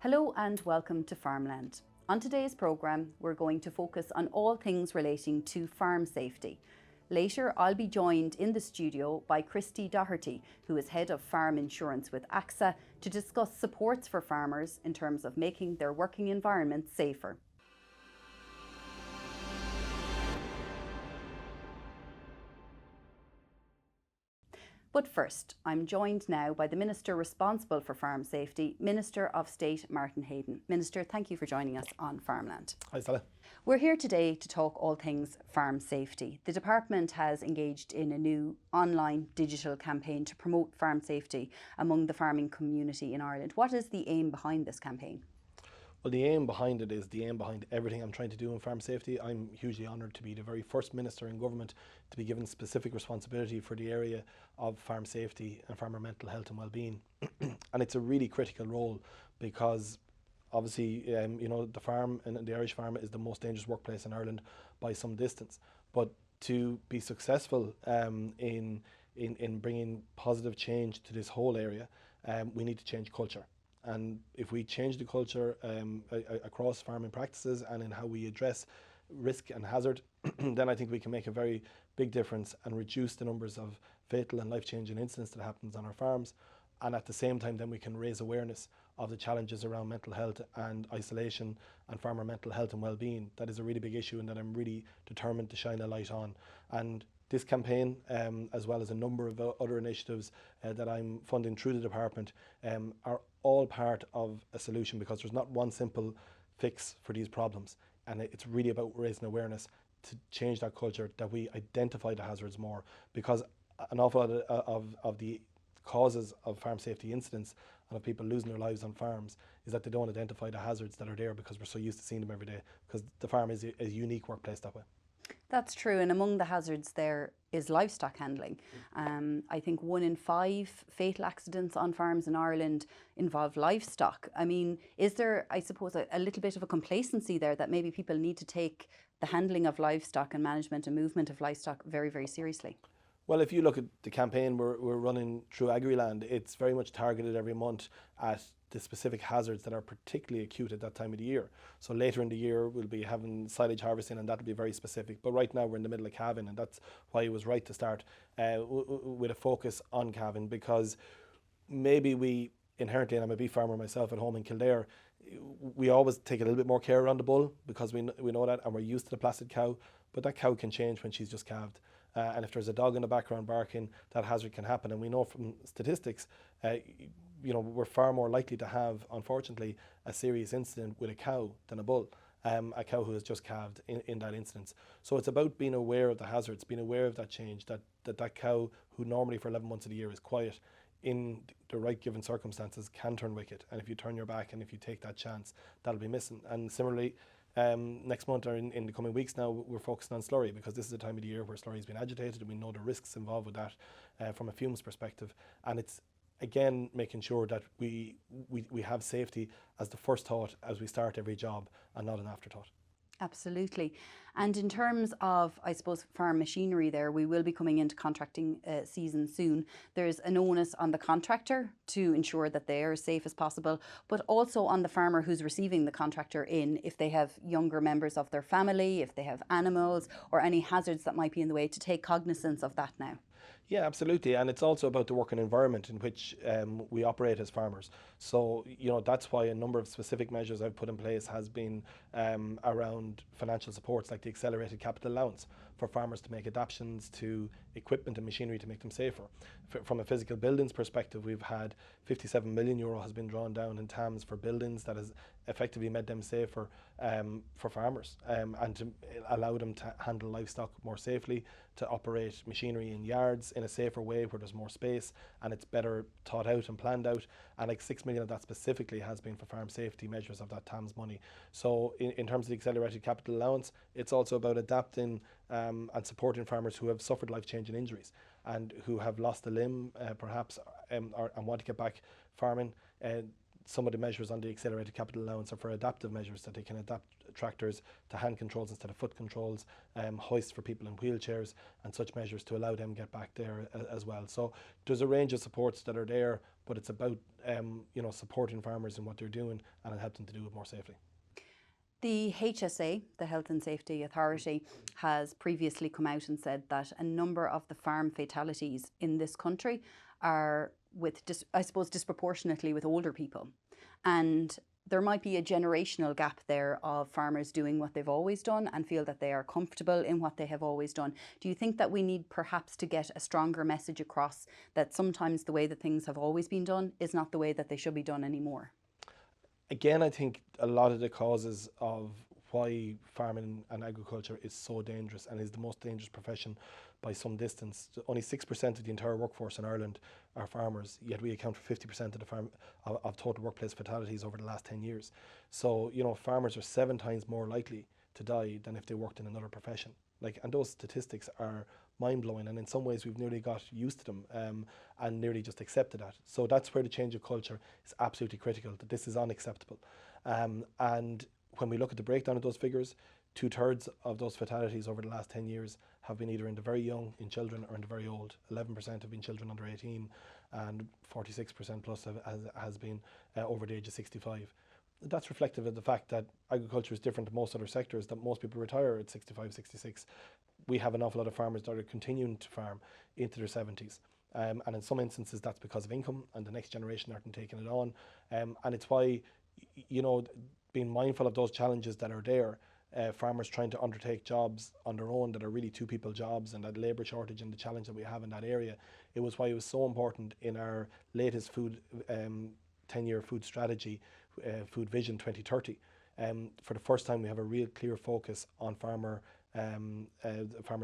Hello and welcome to Farmland. On today's programme, we're going to focus on all things relating to farm safety. Later, I'll be joined in the studio by Christy Doherty, who is Head of Farm Insurance with AXA, to discuss supports for farmers in terms of making their working environment safer. But first, I'm joined now by the Minister responsible for farm safety, Minister of State Martin Hayden. Minister, thank you for joining us on Farmland. Hi, Stella. We're here today to talk all things farm safety. The department has engaged in a new online digital campaign to promote farm safety among the farming community in Ireland. What is the aim behind this campaign? Well, the aim behind it is the aim behind everything I'm trying to do in farm safety. I'm hugely honoured to be the very first minister in government to be given specific responsibility for the area of farm safety and farmer mental health and well-being. And it's a really critical role because obviously, the farm and the Irish farm is the most dangerous workplace in Ireland by some distance. But to be successful in bringing positive change to this whole area, we need to change culture. And if we change the culture across farming practices and in how we address risk and hazard, then I think we can make a very big difference and reduce the numbers of fatal and life-changing incidents that happens on our farms. And at the same time, then we can raise awareness of the challenges around mental health and isolation and farmer mental health and well-being. That is a really big issue and that I'm really determined to shine a light on. And this campaign, as well as a number of other initiatives that I'm funding through the department, are all part of a solution, because there's not one simple fix for these problems. And it's really about raising awareness to change that culture, that we identify the hazards more, because an awful lot of the causes of farm safety incidents and of people losing their lives on farms is that they don't identify the hazards that are there because we're so used to seeing them every day, because the farm is a unique workplace that way. That's true, and among the hazards there is livestock handling. I think 1 in 5 fatal accidents on farms in Ireland involve livestock. I mean, is there, I suppose, a little bit of a complacency there that maybe people need to take the handling of livestock and management and movement of livestock very, very seriously? Well, if you look at the campaign we're running through Agriland, it's very much targeted every month at the specific hazards that are particularly acute at that time of the year. So later in the year, we'll be having silage harvesting, and that'll be very specific. But right now, we're in the middle of calving, and that's why it was right to start with a focus on calving, because maybe we inherently, and I'm a beef farmer myself at home in Kildare, we always take a little bit more care around the bull because we know that, and we're used to the placid cow, but that cow can change when she's just calved. And if there's a dog in the background barking, that hazard can happen. And we know from statistics, we're far more likely to have, unfortunately, a serious incident with a cow than a bull, a cow who has just calved in that instance. So it's about being aware of the hazards, being aware of that change, that cow, who normally for 11 months of the year is quiet, in the right given circumstances can turn wicked. And if you turn your back and if you take that chance, that'll be missing. And similarly, next month or in the coming weeks now, we're focusing on slurry, because this is the time of the year where slurry has been agitated, and we know the risks involved with that from a fumes perspective. And it's again making sure that we have safety as the first thought as we start every job and not an afterthought. Absolutely. And in terms of, I suppose, farm machinery there, we will be coming into contracting season soon. There's an onus on the contractor to ensure that they are as safe as possible, but also on the farmer who's receiving the contractor in, if they have younger members of their family, if they have animals or any hazards that might be in the way, to take cognizance of that now. Yeah, absolutely. And it's also about the working environment in which we operate as farmers. So, that's why a number of specific measures I've put in place has been around financial supports, like the accelerated capital allowance for farmers to make adaptations to equipment and machinery to make them safer. From a physical buildings perspective, we've had €57 million has been drawn down in TAMS for buildings that has effectively made them safer for farmers, and to allow them to handle livestock more safely, to operate machinery in yards in a safer way where there's more space and it's better thought out and planned out. And like 6 million of that specifically has been for farm safety measures of that TAMS money. So in terms of the accelerated capital allowance, it's also about adapting and supporting farmers who have suffered life-changing injuries and who have lost a limb perhaps and want to get back farming. some of the measures on the accelerated capital allowance are for adaptive measures, that they can adapt tractors to hand controls instead of foot controls, hoists for people in wheelchairs, and such measures to allow them get back there as well. So there's a range of supports that are there, but it's about supporting farmers in what they're doing and helping them to do it more safely. The HSA, the Health and Safety Authority, has previously come out and said that a number of the farm fatalities in this country are disproportionately with older people. And there might be a generational gap there of farmers doing what they've always done and feel that they are comfortable in what they have always done. Do you think that we need perhaps to get a stronger message across that sometimes the way that things have always been done is not the way that they should be done anymore? Again, I think a lot of the causes of why farming and agriculture is so dangerous and is the most dangerous profession by some distance. Only 6% of the entire workforce in Ireland are farmers, yet we account for 50% of total workplace fatalities over the last 10 years. So, farmers are 7 times more likely to die than if they worked in another profession. And those statistics are mind-blowing, and in some ways we've nearly got used to them and nearly just accepted that. So that's where the change of culture is absolutely critical, that this is unacceptable. And when we look at the breakdown of those figures, 2/3 of those fatalities over the last 10 years have been either in the very young, in children, or in the very old. 11% have been children under 18, and 46% plus has been over the age of 65. That's reflective of the fact that agriculture is different to most other sectors, that most people retire at 65, 66. We have an awful lot of farmers that are continuing to farm into their 70s. And in some instances, that's because of income, and the next generation aren't taking it on. And it's why, being mindful of those challenges that are there, farmers trying to undertake jobs on their own that are really 2-people jobs, and that labour shortage and the challenge that we have in that area, it was why it was so important in our latest 10-year food strategy, Food Vision 2030. For the first time, we have a real clear focus on farmers'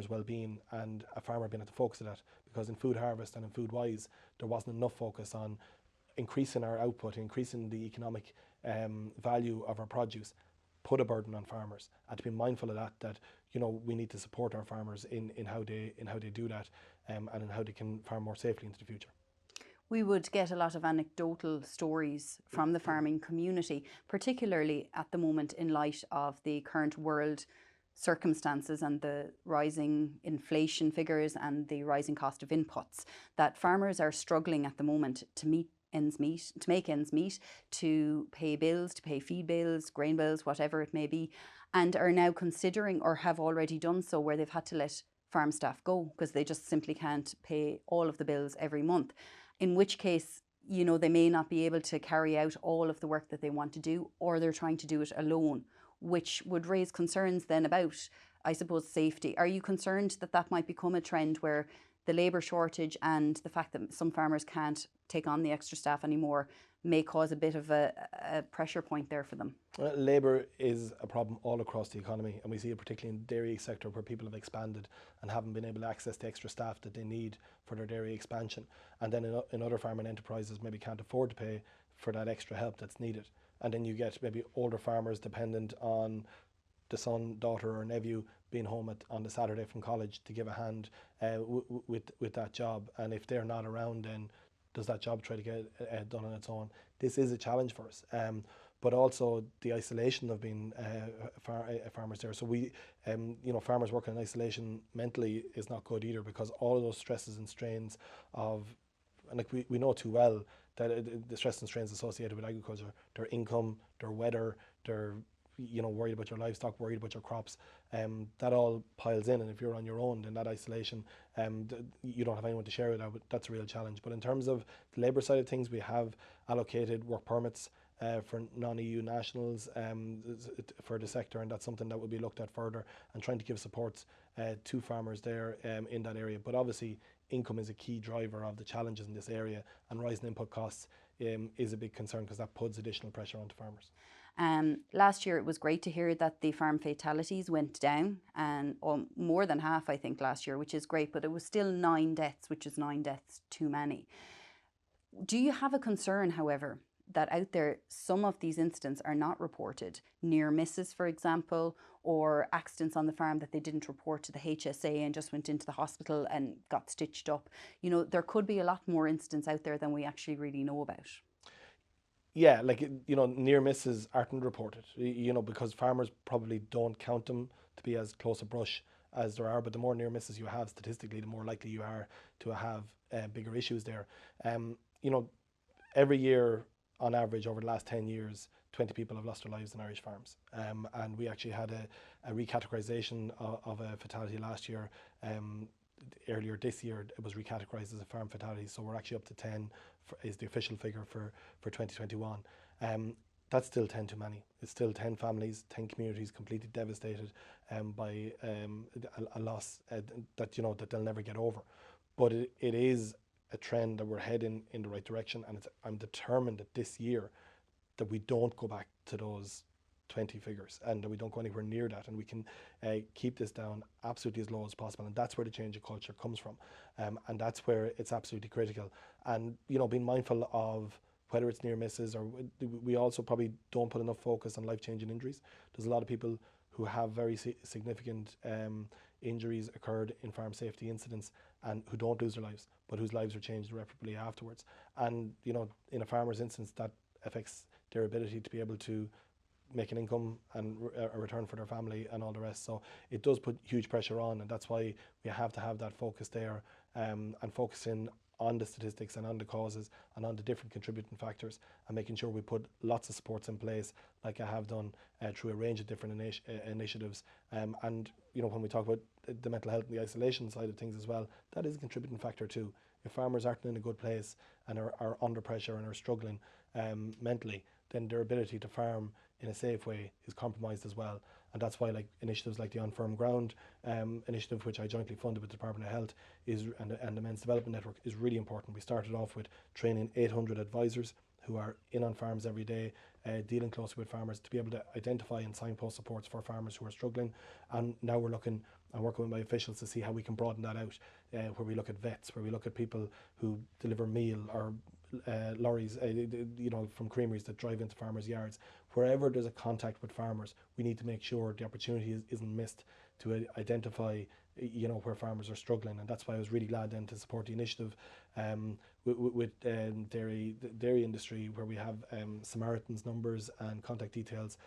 well-being, and a farmer being at the focus of that, because in Food Harvest and in Food Wise, there wasn't enough focus on increasing our output, increasing the economic value of our produce. Put a burden on farmers, and to be mindful of that we need to support our farmers in how they do that, and in how they can farm more safely into the future. We would get a lot of anecdotal stories from the farming community, particularly at the moment in light of the current world circumstances and the rising inflation figures and the rising cost of inputs, that farmers are struggling at the moment to make ends meet, to pay bills, to pay feed bills, grain bills, whatever it may be, and are now considering, or have already done so, where they've had to let farm staff go because they just simply can't pay all of the bills every month. In which case, they may not be able to carry out all of the work that they want to do, or they're trying to do it alone, which would raise concerns then about, I suppose, safety. Are you concerned that that might become a trend where the labour shortage and the fact that some farmers can't take on the extra staff anymore may cause a bit of a pressure point there for them? Labour is a problem all across the economy, and we see it particularly in the dairy sector, where people have expanded and haven't been able to access the extra staff that they need for their dairy expansion, and then in other farming enterprises maybe can't afford to pay for that extra help that's needed. And then you get maybe older farmers dependent on the son, daughter or nephew being home on the Saturday from college to give a hand with that job, and if they're not around, then does that job try to get done on its own? This is a challenge for us, but also the isolation of being farmers there. So we, farmers working in isolation mentally is not good either, because all of those stresses and strains and we know too well that the stress and strains associated with agriculture, their income, their weather, their worried about your livestock, worried about your crops, that all piles in, and if you're on your own, then that isolation, you don't have anyone to share it out with. That's a real challenge. But in terms of the labour side of things, we have allocated work permits for non-EU nationals for the sector, and that's something that will be looked at further, and trying to give supports to farmers there in that area. But obviously income is a key driver of the challenges in this area, and rising input costs is a big concern, because that puts additional pressure onto farmers. Last year it was great to hear that the farm fatalities went down, and more than half I think last year, which is great, but it was still 9 deaths, which is 9 deaths too many. Do you have a concern, however, that out there some of these incidents are not reported, near misses for example, or accidents on the farm that they didn't report to the HSA and just went into the hospital and got stitched up? There could be a lot more incidents out there than we actually really know about. Yeah, like, near misses aren't reported, because farmers probably don't count them to be as close a brush as there are. But the more near misses you have, statistically, the more likely you are to have bigger issues there. Um, you know, every year, on average, over the last 10 years, 20 people have lost their lives in Irish farms. And we actually had a recategorisation of a fatality last year. Earlier this year, it was recategorised as a farm fatality, so we're actually up to 10 is the official figure for 2021. That's still 10 too many. It's still 10 families, 10 communities completely devastated by a loss that that they'll never get over. But it is a trend that we're heading in the right direction, and I'm determined that this year that we don't go back to those 20 figures, and that we don't go anywhere near that, and we can keep this down absolutely as low as possible. And that's where the change of culture comes from, and that's where it's absolutely critical. And being mindful of whether it's near misses, or we also probably don't put enough focus on life-changing injuries. There's a lot of people who have very significant injuries occurred in farm safety incidents and who don't lose their lives, but whose lives are changed irreparably afterwards. And in a farmer's instance, that affects their ability to be able to make an income and a return for their family and all the rest. So it does put huge pressure on, and that's why we have to have that focus there, and focusing on the statistics and on the causes and on the different contributing factors, and making sure we put lots of supports in place, like I have done through a range of different initiatives. And when we talk about the mental health and the isolation side of things as well, that is a contributing factor too. If farmers aren't in a good place and are under pressure and are struggling mentally, then their ability to farm in a safe way is compromised as well. And that's why initiatives like the On Firm Ground initiative, which I jointly funded with the Department of Health, and the Men's Development Network, is really important. We started off with training 800 advisors who are in on farms every day, dealing closely with farmers to be able to identify and signpost supports for farmers who are struggling. And now we're looking and working with my officials to see how we can broaden that out, where we look at vets, where we look at people who deliver meal, or lorries, from creameries that drive into farmers' yards. Wherever there's a contact with farmers, we need to make sure the opportunity isn't missed to identify, where farmers are struggling. And that's why I was really glad then to support the initiative with dairy industry, where we have Samaritans numbers and contact details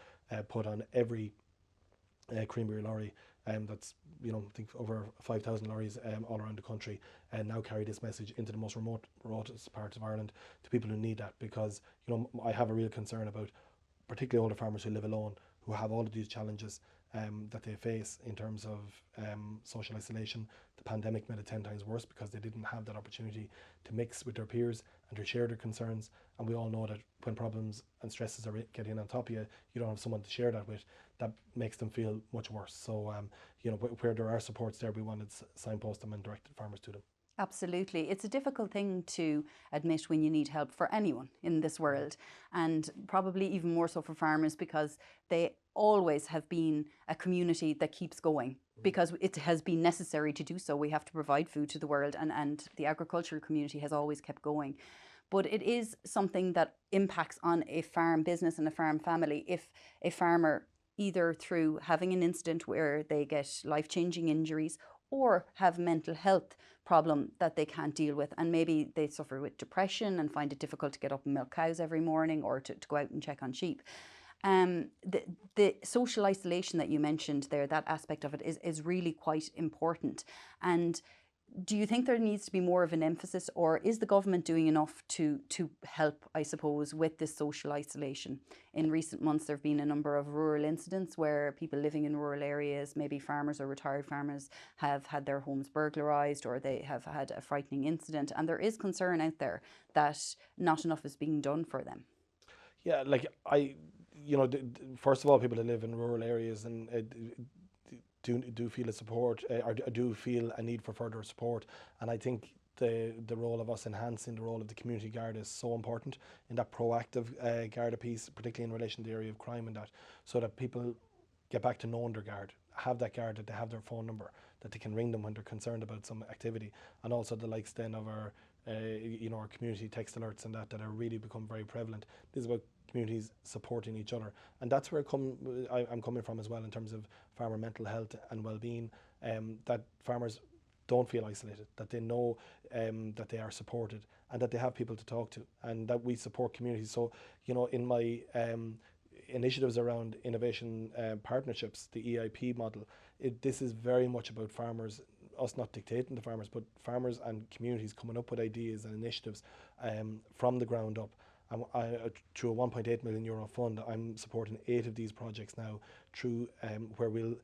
put on every creamery lorry. That's I think over 5,000 lorries all around the country, and now carry this message into the most remotest parts of Ireland to people who need that. Because I have a real concern about particularly older farmers who live alone, who have all of these challenges that they face in terms of social isolation. The pandemic made it 10 times worse because they didn't have that opportunity to mix with their peers and to share their concerns. And we all know that when problems and stresses are getting on top of you, you don't have someone to share that with. That makes them feel much worse. So where there are supports there, we wanted to signpost them and direct farmers to them. Absolutely. It's a difficult thing to admit when you need help for anyone in this world, and probably even more so for farmers, because they always have been a community that keeps going because it has been necessary to do so. We have to provide food to the world, and the agricultural community has always kept going. But it is something that impacts on a farm business and a farm family if a farmer, either through having an incident where they get life-changing injuries or have mental health problem that they can't deal with, and maybe they suffer with depression and find it difficult to get up and milk cows every morning, or to go out and check on sheep. The social isolation that you mentioned there, that aspect of it is really quite important. And do you think there needs to be more of an emphasis, or is the government doing enough to help, I suppose, with this social isolation? In recent months, there have been a number of rural incidents where people living in rural areas, maybe farmers or retired farmers, have had their homes burglarised, or they have had a frightening incident. And there is concern out there that not enough is being done for them. Yeah, first of all, people that live in rural areas and do feel a support, or do feel a need for further support. And I think the role of us enhancing the role of the community guard is so important in that proactive Garda piece, particularly in relation to the area of crime, and that, so that people get back to knowing their guard, have that guard, that they have their phone number, that they can ring them when they're concerned about some activity. And also the likes then of our our community text alerts and that are really become very prevalent. This is about communities supporting each other, and that's where I'm coming from as well, in terms of farmer mental health and well-being. That farmers don't feel isolated, that they know that they are supported and that they have people to talk to, and that we support communities. So, you know, in my initiatives around innovation partnerships, the EIP model, this is very much about farmers, us not dictating to farmers, but farmers and communities coming up with ideas and initiatives from the ground up. And through a 1.8 million euro fund, I'm supporting 8 of these projects now, through where we'll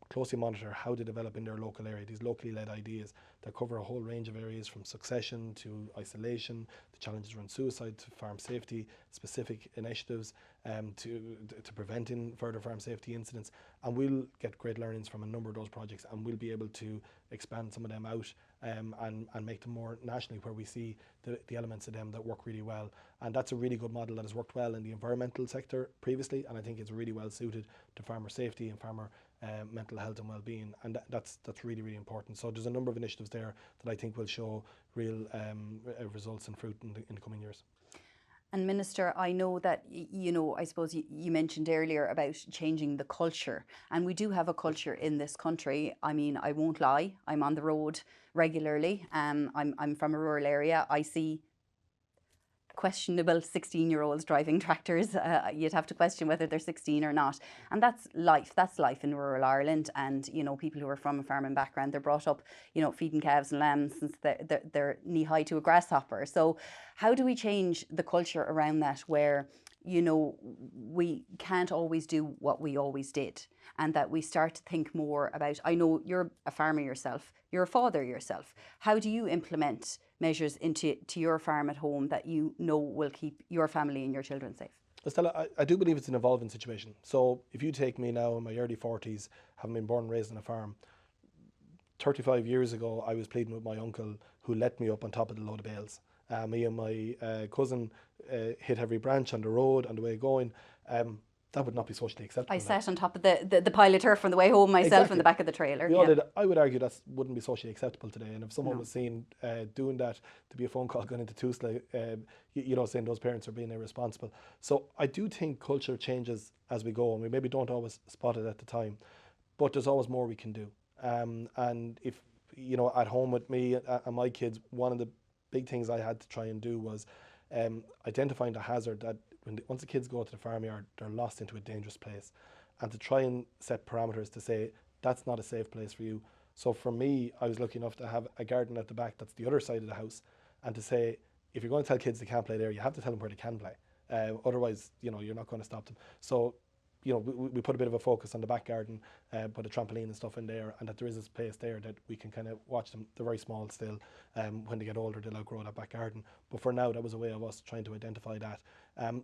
closely monitor how they develop in their local area, these locally led ideas that cover a whole range of areas, from succession to isolation, the challenges around suicide, to farm safety, specific initiatives to preventing further farm safety incidents. And we'll get great learnings from a number of those projects, and we'll be able to expand some of them out and make them more nationally, where we see the elements of them that work really well. And that's a really good model that has worked well in the environmental sector previously, and I think it's really well suited to farmer safety and farmer mental health and well-being, and that's really, really important. So there's a number of initiatives there that I think will show real results and fruit in the coming years. And Minister, I know that, you know, I suppose you mentioned earlier about changing the culture, and we do have a culture in this country. I mean, I won't lie, I'm on the road regularly. I'm from a rural area. I see questionable 16-year-olds driving tractors. You'd have to question whether they're 16 or not. And that's life. That's life in rural Ireland. And, you know, people who are from a farming background, they're brought up, you know, feeding calves and lambs since they're knee-high to a grasshopper. So how do we change the culture around that, where, you know, we can't always do what we always did, and that we start to think more about, I know you're a farmer yourself, you're a father yourself. How do you implement measures into your farm at home that you know will keep your family and your children safe? Stella, I do believe it's an evolving situation. So if you take me now in my early 40s, having been born and raised on a farm, 35 years ago I was pleading with my uncle, who let me up on top of the load of bales. Me and my cousin hit every branch on the road on the way going. That would not be socially acceptable. I sat on top of the pile of turf on the way home myself. Exactly. In the back of the trailer. We all did. I would argue that wouldn't be socially acceptable today. And if someone was seen doing that, to be a phone call going into Tuesday, you know, saying those parents are being irresponsible. So I do think culture changes as we go, and we maybe don't always spot it at the time, but there's always more we can do. And if, you know, at home with me and my kids, one of the big things I had to try and do was identifying the hazard that once the kids go to the farmyard, they're lost into a dangerous place, and to try and set parameters to say that's not a safe place for you. So for me, I was lucky enough to have a garden at the back that's the other side of the house, and to say, if you're going to tell kids they can't play there, you have to tell them where they can play. Otherwise, you know, you're not going to stop them. So, you know, we put a bit of a focus on the back garden, put a trampoline and stuff in there, and that there is a space there that we can kind of watch them. They're very small still. When they get older, they'll outgrow that back garden. But for now, that was a way of us trying to identify that.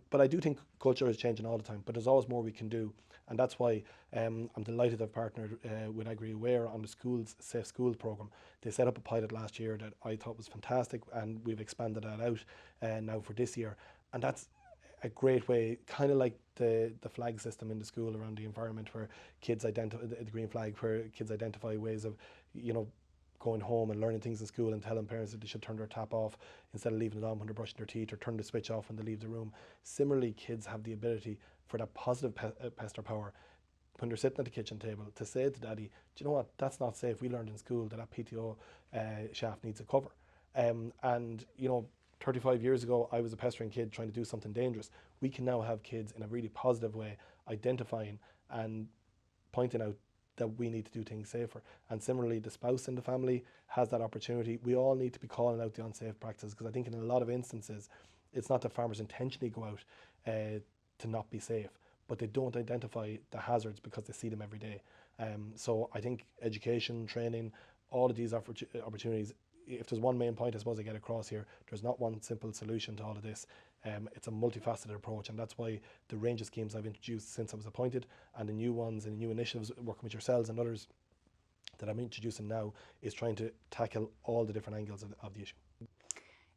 But I do think culture is changing all the time, but there's always more we can do. And that's why I'm delighted I've partnered with AgriAware on the Safe Schools programme. They set up a pilot last year that I thought was fantastic, and we've expanded that out now for this year. And that's a great way, kind of like the flag system in the school around the environment, where kids identify the green flag, where kids identify ways of, you know, going home and learning things in school and telling parents that they should turn their tap off instead of leaving it on when they're brushing their teeth, or turn the switch off when they leave the room. Similarly, kids have the ability for that positive pester power when they're sitting at the kitchen table to say to daddy, do you know what, that's not safe. We learned in school that PTO shaft needs a cover. And, you know, 35 years ago, I was a pestering kid trying to do something dangerous. We can now have kids in a really positive way identifying and pointing out that we need to do things safer. And similarly, the spouse in the family has that opportunity. We all need to be calling out the unsafe practices, because I think in a lot of instances, it's not that farmers intentionally go out to not be safe, but they don't identify the hazards because they see them every day. So I think education, training, all of these opportunities, if there's one main point I suppose I get across here, there's not one simple solution to all of this. It's a multifaceted approach, and that's why the range of schemes I've introduced since I was appointed, and the new ones and the new initiatives working with yourselves and others that I'm introducing now, is trying to tackle all the different angles of the issue.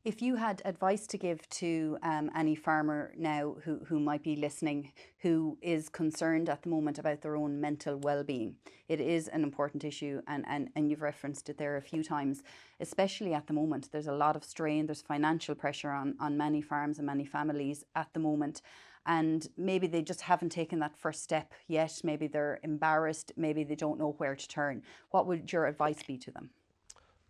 If you had advice to give to any farmer now who might be listening, who is concerned at the moment about their own mental well-being, it is an important issue, and you've referenced it there a few times, especially at the moment. There's a lot of strain, there's financial pressure on many farms and many families at the moment, and maybe they just haven't taken that first step yet. Maybe they're embarrassed, maybe they don't know where to turn. What would your advice be to them?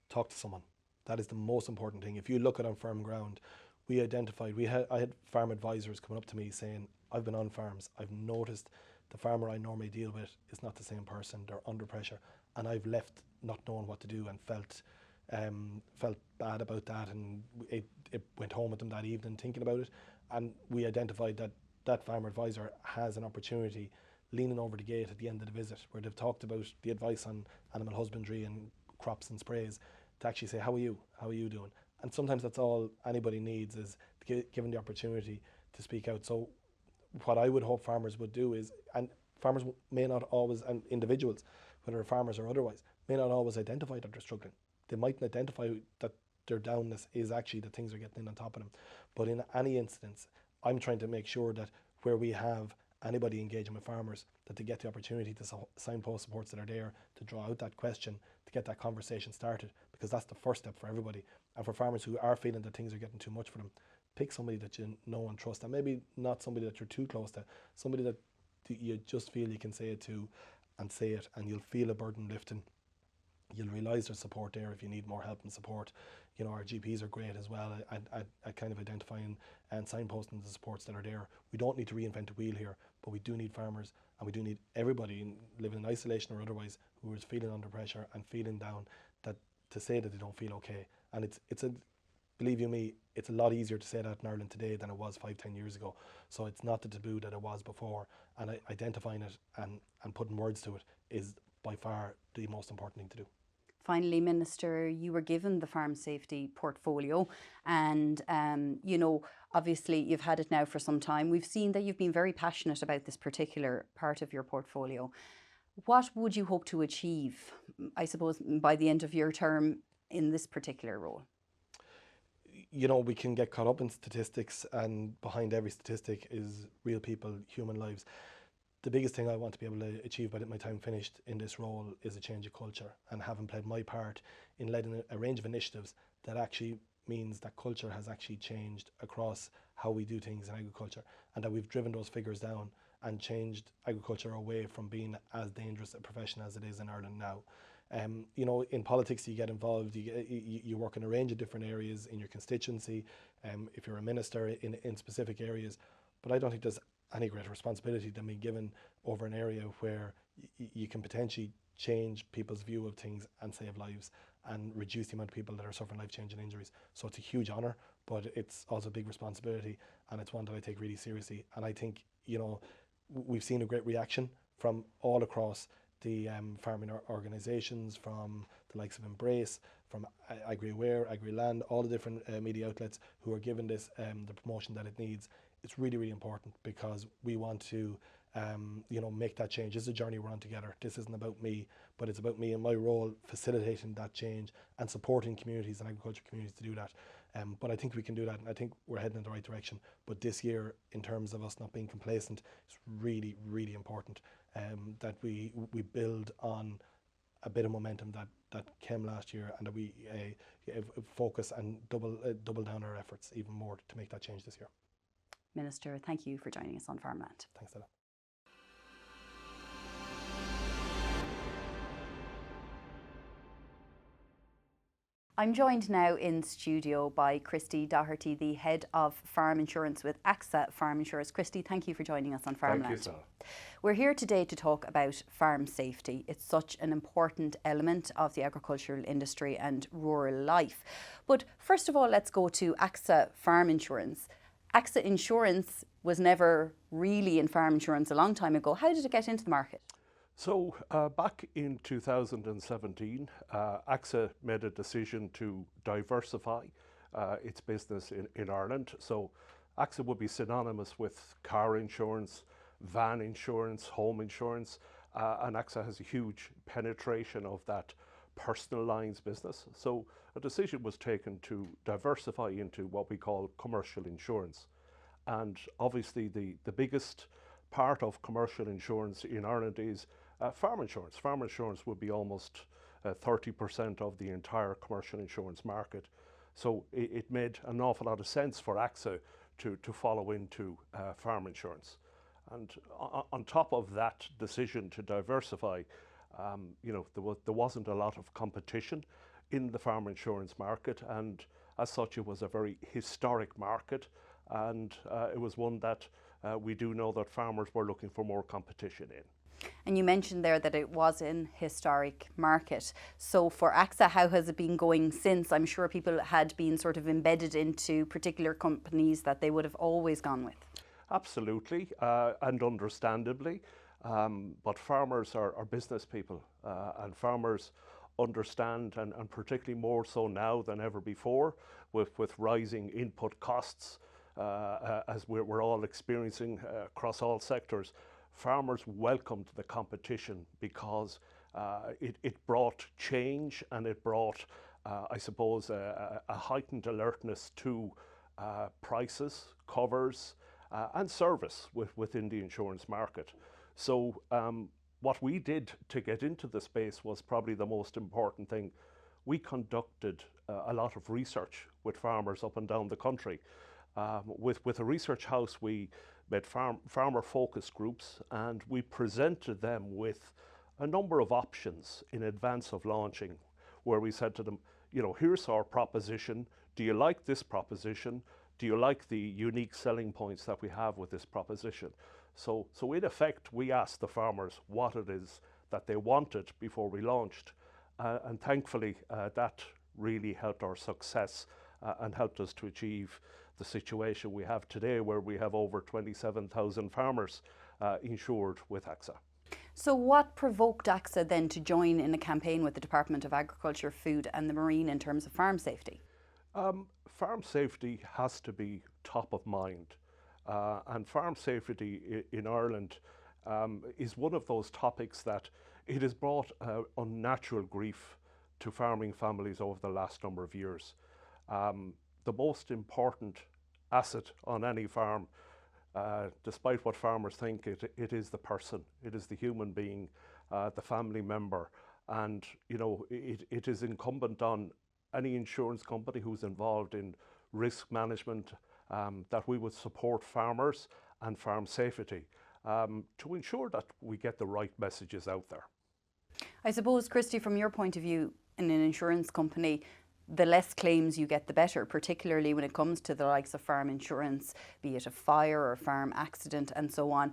talk to someone. That is the most important thing. If you look at on firm ground, we identified, I had farm advisors coming up to me saying, I've been on farms, I've noticed the farmer I normally deal with is not the same person, they're under pressure, and I've left not knowing what to do and felt bad about that, and it went home with them that evening thinking about it. And we identified that that farmer advisor has an opportunity leaning over the gate at the end of the visit, where they've talked about the advice on animal husbandry and crops and sprays, to actually say, how are you doing? And sometimes that's all anybody needs, is given the opportunity to speak out. So what I would hope farmers would do is, and farmers may not always, and individuals, whether farmers or otherwise, may not always identify that they're struggling. They mightn't identify that their downness is actually that things are getting in on top of them. But in any instance, I'm trying to make sure that where we have anybody engaging with farmers, that they get the opportunity to signpost supports that are there, to draw out that question, to get that conversation started, because that's the first step for everybody. And for farmers who are feeling that things are getting too much for them, pick somebody that you know and trust, and maybe not somebody that you're too close to, somebody that you just feel you can say it to, and say it, and you'll feel a burden lifting. You'll realise there's support there if you need more help and support. You know, our GPs are great as well at kind of identifying and signposting the supports that are there. We don't need to reinvent the wheel here, but we do need farmers, and we do need everybody living in isolation or otherwise who is feeling under pressure and feeling down, that to say that they don't feel okay. And it's a, believe you me, it's a lot easier to say that in Ireland today than it was 5-10 years ago. So it's not the taboo that it was before, and identifying it and putting words to it is by far the most important thing to do. Finally, Minister, you were given the farm safety portfolio, and you know, obviously you've had it now for some time. We've seen that you've been very passionate about this particular part of your portfolio. What would you hope to achieve, I suppose, by the end of your term in this particular role? You know, we can get caught up in statistics, and behind every statistic is real people, human lives. The biggest thing I want to be able to achieve by my time finished in this role is a change of culture, and having played my part in leading a range of initiatives that actually means that culture has actually changed across how we do things in agriculture, and that we've driven those figures down and changed agriculture away from being as dangerous a profession as it is in Ireland now. You know, in politics you get involved, you work in a range of different areas in your constituency, if you're a minister in specific areas, but I don't think there's any greater responsibility than being given over an area where you can potentially change people's view of things and save lives and reduce the amount of people that are suffering life-changing injuries. So it's a huge honour, but it's also a big responsibility, and it's one that I take really seriously. And I think, you know, we've seen a great reaction from all across the farming organisations, from the likes of Embrace, from AgriAware, Agriland, all the different media outlets who are giving this the promotion that it needs. It's really, really important, because we want to you know, make that change. This is a journey we're on together. This isn't about me, but it's about me and my role facilitating that change and supporting communities and agriculture communities to do that. But I think we can do that, and I think we're heading in the right direction. But this year, in terms of us not being complacent, it's really, really important that we build on a bit of momentum that came last year, and that we focus and double down our efforts even more to make that change this year. Minister, thank you for joining us on Farmland. Thanks, Stella. I'm joined now in studio by Christy Doherty, the Head of Farm Insurance with AXA Farm Insurance. Christy, thank you for joining us on Farmland. Thank you, Stella. We're here today to talk about farm safety. It's such an important element of the agricultural industry and rural life. But first of all, let's go to AXA Farm Insurance. AXA Insurance was never really in farm insurance a long time ago. How did it get into the market? So back in 2017, AXA made a decision to diversify its business in Ireland. So AXA would be synonymous with car insurance, van insurance, home insurance, and AXA has a huge penetration of that personal lines business. So a decision was taken to diversify into what we call commercial insurance. And obviously the biggest part of commercial insurance in Ireland is farm insurance. Farm insurance would be almost 30% of the entire commercial insurance market. So it made an awful lot of sense for AXA to follow into farm insurance. And on top of that decision to diversify, you know, there wasn't a lot of competition in the farm insurance market, and as such it was a very historic market, and it was one that we do know that farmers were looking for more competition in. And you mentioned there that it was an historic market. So for AXA, how has it been going since? I'm sure people had been sort of embedded into particular companies that they would have always gone with. Absolutely, and understandably, but farmers are business people, and farmers understand, and particularly more so now than ever before, with rising input costs, as we're all experiencing across all sectors. Farmers welcomed the competition because it brought change, and it brought, I suppose, a heightened alertness to prices, covers, and service within the insurance market. So what we did to get into the space was probably the most important thing. We conducted a lot of research with farmers up and down the country. With a research house, we made farmer focus groups, and we presented them with a number of options in advance of launching, where we said to them, you know, here's our proposition. Do you like this proposition? Do you like the unique selling points that we have with this proposition? So in effect, we asked the farmers what it is that they wanted before we launched. And thankfully, that really helped our success and helped us to achieve the situation we have today, where we have over 27,000 farmers insured with AXA. So what provoked AXA then to join in a campaign with the Department of Agriculture, Food and the Marine in terms of farm safety? Farm safety has to be top of mind, and farm safety in Ireland is one of those topics that it has brought unnatural grief to farming families over the last number of years. The most important asset on any farm, despite what farmers think, it is the person, it is the human being, the family member, and you know, it is incumbent on any insurance company who's involved in risk management that we would support farmers and farm safety to ensure that we get the right messages out there. I suppose, Christy, from your point of view in an insurance company, the less claims you get, the better, particularly when it comes to the likes of farm insurance, be it a fire or a farm accident and so on.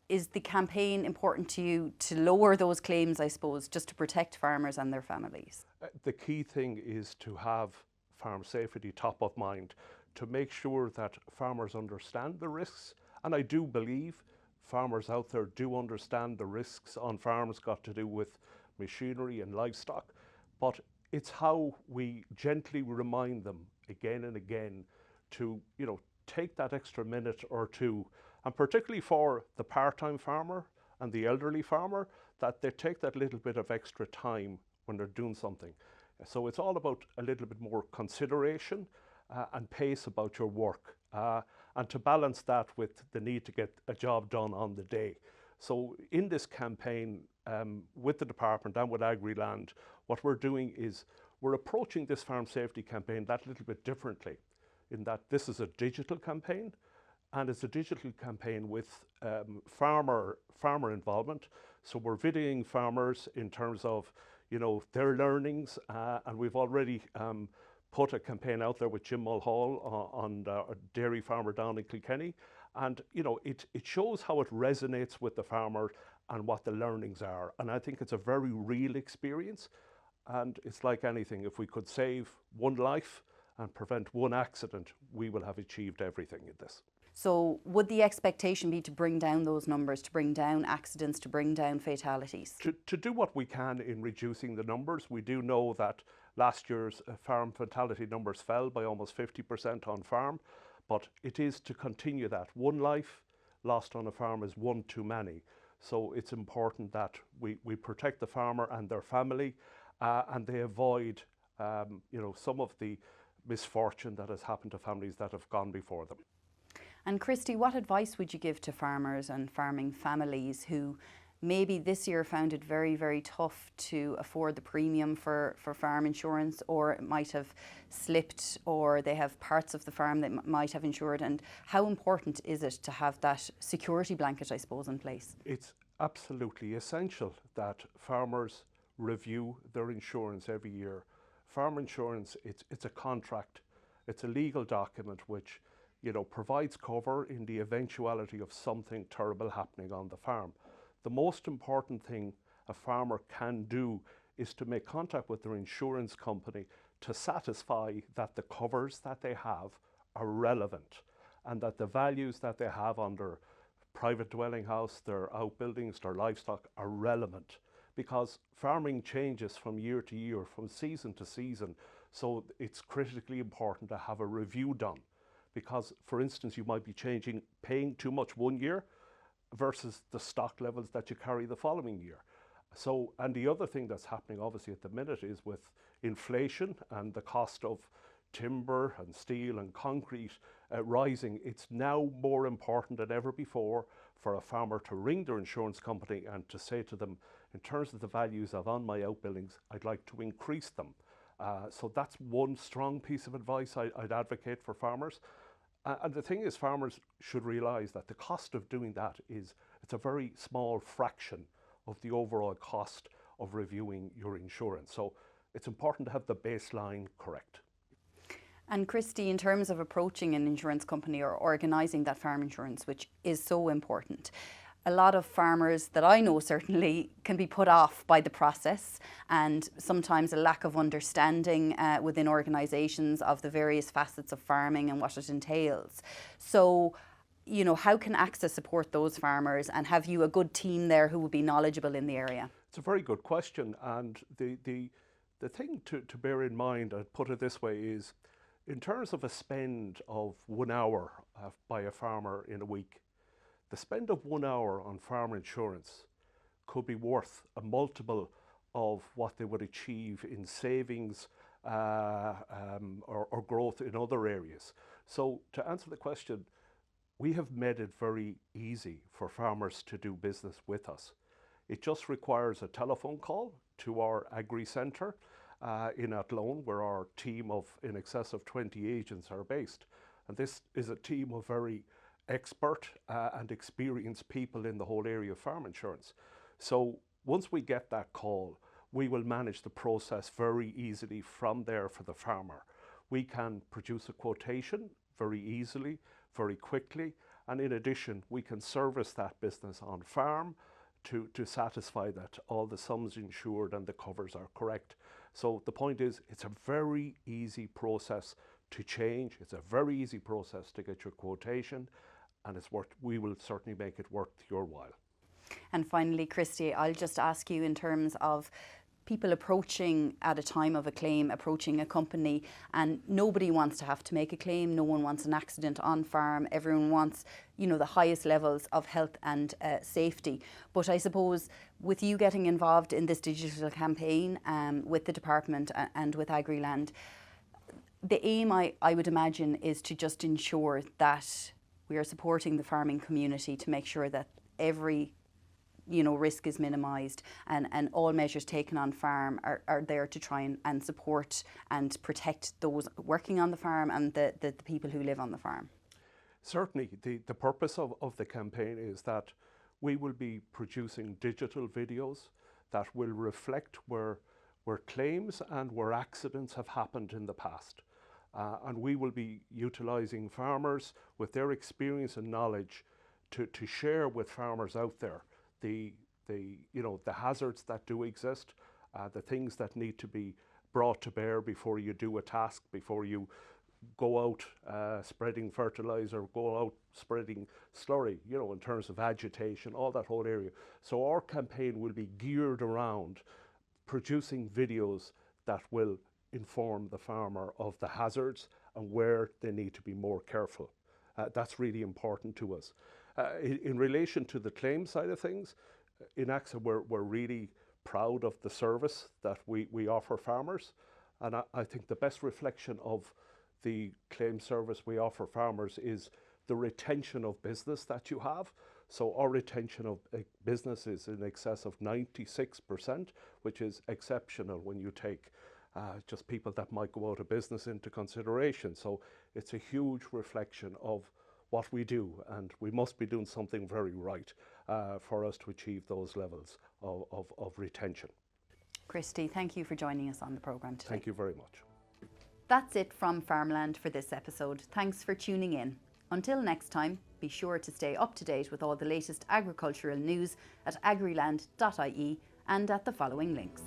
Is the campaign important to you to lower those claims, I suppose, just to protect farmers and their families? The key thing is to have farm safety top of mind, to make sure that farmers understand the risks. And I do believe farmers out there do understand the risks on farms got to do with machinery and livestock, but it's how we gently remind them again and again to, you know, take that extra minute or two, and particularly for the part-time farmer and the elderly farmer, that they take that little bit of extra time when they're doing something. So it's all about a little bit more consideration and pace about your work, and to balance that with the need to get a job done on the day. So in this campaign, with the department and with Agriland, what we're doing is we're approaching this farm safety campaign that little bit differently, in that this is a digital campaign, and it's a digital campaign with farmer involvement. So we're videoing farmers in terms of, you know, their learnings, and we've already put a campaign out there with Jim Mulhall on a dairy farmer down in Kilkenny, and you know, it shows how it resonates with the farmer and what the learnings are. And I think it's a very real experience, and it's like anything, if we could save one life and prevent one accident, we will have achieved everything in this. So would the expectation be to bring down those numbers, to bring down accidents, to bring down fatalities? To do what we can in reducing the numbers. We do know that last year's farm fatality numbers fell by almost 50% on farm, but it is to continue that. One life lost on a farm is one too many. So it's important that we protect the farmer and their family, and they avoid you know, some of the misfortune that has happened to families that have gone before them. And Christy, what advice would you give to farmers and farming families who maybe this year found it very, very tough to afford the premium for farm insurance, or it might have slipped, or they have parts of the farm that might have insured? And how important is it to have that security blanket, I suppose, in place? It's absolutely essential that farmers review their insurance every year. farm insurance, it's a contract, it's a legal document which, you know, provides cover in the eventuality of something terrible happening on the farm. The most important thing a farmer can do is to make contact with their insurance company to satisfy that the covers that they have are relevant and that the values that they have on their private dwelling house, their outbuildings, their livestock are relevant, because farming changes from year to year, from season to season. So it's critically important to have a review done, because, for instance, you might be paying too much one year versus the stock levels that you carry the following year. So, and the other thing that's happening obviously at the minute is with inflation and the cost of timber and steel and concrete rising, it's now more important than ever before for a farmer to ring their insurance company and to say to them, in terms of the values of on my outbuildings, I'd like to increase them. So that's one strong piece of advice I'd advocate for farmers. And the thing is, farmers should realise that the cost of doing that it's a very small fraction of the overall cost of reviewing your insurance. So it's important to have the baseline correct. And Christy, in terms of approaching an insurance company or organising that farm insurance, which is so important, a lot of farmers that I know certainly can be put off by the process, and sometimes a lack of understanding within organisations of the various facets of farming and what it entails. So, you know, how can AXA support those farmers, and have you a good team there who would be knowledgeable in the area? It's a very good question, and the thing to bear in mind, I'd put it this way, is in terms of a spend of 1 hour by a farmer in a week, the spend of 1 hour on farm insurance could be worth a multiple of what they would achieve in savings or growth in other areas. So to answer the question, we have made it very easy for farmers to do business with us. It just requires a telephone call to our Agri Centre in Athlone, where our team of in excess of 20 agents are based. And this is a team of very expert and experienced people in the whole area of farm insurance. So once we get that call, we will manage the process very easily from there for the farmer. We can produce a quotation very easily, very quickly, and in addition, we can service that business on farm to satisfy that all the sums insured and the covers are correct. So the point is, it's a very easy process to change. It's a very easy process to get your quotation, and we will certainly make it worth your while. And finally, Christy, I'll just ask you, in terms of people approaching at a time of a claim, approaching a company, and nobody wants to have to make a claim, no one wants an accident on farm, everyone wants, you know, the highest levels of health and safety. But I suppose with you getting involved in this digital campaign with the department and with Agriland, the aim, I would imagine, is to just ensure that we are supporting the farming community to make sure that every risk is minimised, and all measures taken on farm are there to try and support and protect those working on the farm and the people who live on the farm. Certainly, the purpose of the campaign is that we will be producing digital videos that will reflect where claims and where accidents have happened in the past. And we will be utilising farmers with their experience and knowledge to share with farmers out there the hazards that do exist, the things that need to be brought to bear before you do a task, before you go out spreading fertilizer, go out spreading slurry, in terms of agitation, all that whole area. So our campaign will be geared around producing videos that will inform the farmer of the hazards and where they need to be more careful. That's really important to us. In relation to the claim side of things, in AXA we're really proud of the service that we offer farmers, and I think the best reflection of the claim service we offer farmers is the retention of business that you have. So our retention of business is in excess of 96%, which is exceptional when you take just people that might go out of business into consideration. So it's a huge reflection of what we do, and we must be doing something very right for us to achieve those levels of retention. Christy, thank you for joining us on the programme today. Thank you very much. That's it from Farmland for this episode. Thanks for tuning in. Until next time, be sure to stay up to date with all the latest agricultural news at agriland.ie and at the following links.